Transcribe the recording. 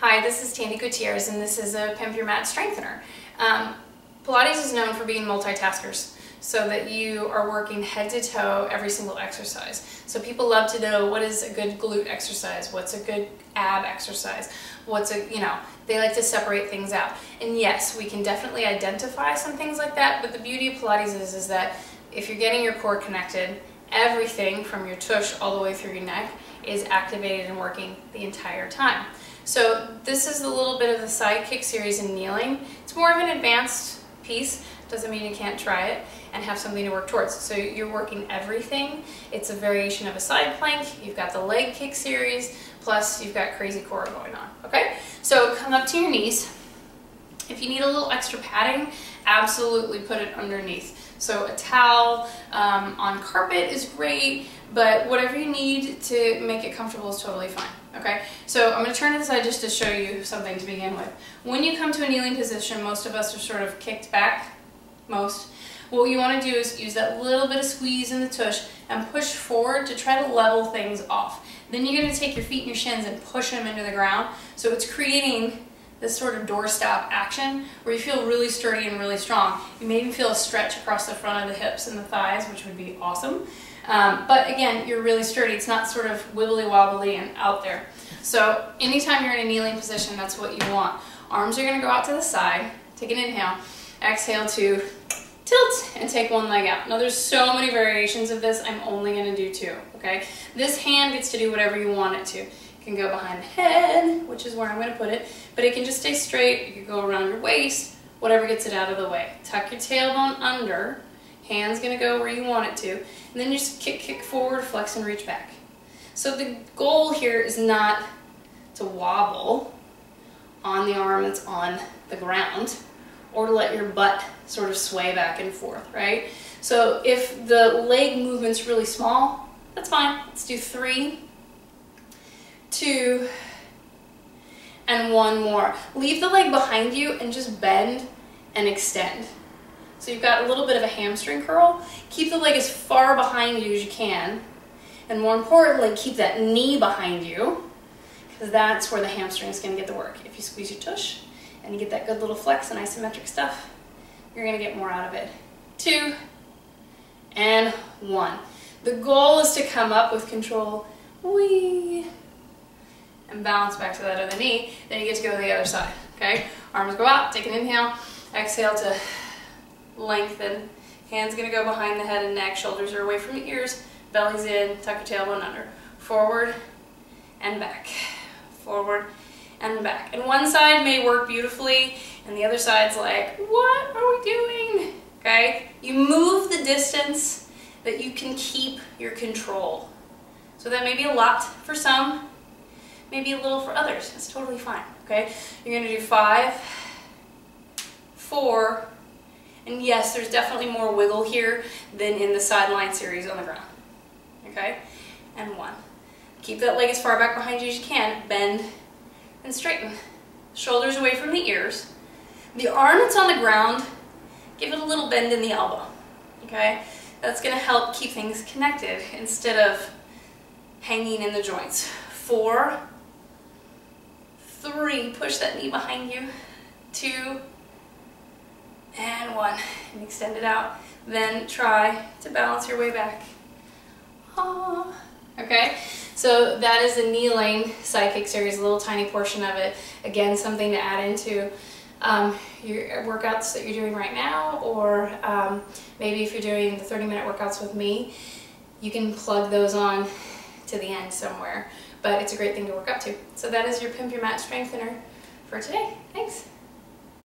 Hi, this is Tandy Gutierrez, and this is a Pimp Your Mat Strengthener. Pilates is known for being multitaskers, so that you are working head to toe every single exercise. So people love to know what is a good glute exercise, what's a good ab exercise, they like to separate things out. And yes, we can definitely identify some things like that, but the beauty of Pilates is that if you're getting your core connected, everything from your tush all the way through your neck is activated and working the entire time. So this is a little bit of the side kick series in kneeling. It's more of an advanced piece. Doesn't mean you can't try it and have something to work towards. So you're working everything. It's a variation of a side plank. You've got the leg kick series, plus you've got crazy core going on, okay? So come up to your knees. If you need a little extra padding, absolutely put it underneath. So a towel on carpet is great, but whatever you need to make it comfortable is totally fine, okay? So I'm going to turn to the side just to show you something to begin with. When you come to a kneeling position, most of us are sort of kicked back, What you want to do is use that little bit of squeeze in the tush and push forward to try to level things off. Then you're going to take your feet and your shins and push them into the ground, so it's creating this sort of doorstop action where you feel really sturdy and really strong. You may even feel a stretch across the front of the hips and the thighs, which would be awesome. But again, you're really sturdy. It's not sort of wibbly wobbly and out there. So anytime you're in a kneeling position, that's what you want. Arms are going to go out to the side. Take an inhale. Exhale to tilt and take one leg out. Now there's so many variations of this. I'm only going to do two, okay? This hand gets to do whatever you want it to. It can go behind the head, which is where I'm going to put it, but it can just stay straight. It can go around your waist, whatever gets it out of the way. Tuck your tailbone under. Hand's going to go where you want it to. And then you just kick forward, flex, and reach back. So the goal here is not to wobble on the arm that's on the ground or to let your butt sort of sway back and forth, right? So if the leg movement's really small, that's fine. Let's do 3, 2, and 1 more. Leave the leg behind you and just bend and extend. So you've got a little bit of a hamstring curl. Keep the leg as far behind you as you can. And more importantly, keep that knee behind you, because that's where the hamstring is going to get the work. If you squeeze your tush and you get that good little flex and isometric stuff, you're going to get more out of it. 2 and 1. The goal is to come up with control, wee, and bounce back to that other knee. Then you get to go to the other side, okay? Arms go out, take an inhale, exhale to lengthen. Hands going to go behind the head and neck, shoulders are away from the ears, belly's in, tuck your tailbone under. Forward and back, forward and back. And one side may work beautifully, and the other side's like, what are we doing? Okay? You move the distance that you can keep your control. So that may be a lot for some, maybe a little for others. It's totally fine, okay? You're going to do 5, 4, and yes, there's definitely more wiggle here than in the sideline series on the ground, okay? And 1. Keep that leg as far back behind you as you can. Bend and straighten. Shoulders away from the ears. The arm that's on the ground, give it a little bend in the elbow, okay? That's going to help keep things connected instead of hanging in the joints. 4, 3, push that knee behind you. 2, and 1, and extend it out. Then try to balance your way back. Okay, so that is the kneeling side kick series, a little tiny portion of it. Again, something to add into your workouts that you're doing right now, or maybe if you're doing the 30-minute workouts with me, you can plug those on to the end somewhere. But it's a great thing to work up to. So that is your Pimp Your Mat Strengthener for today. Thanks.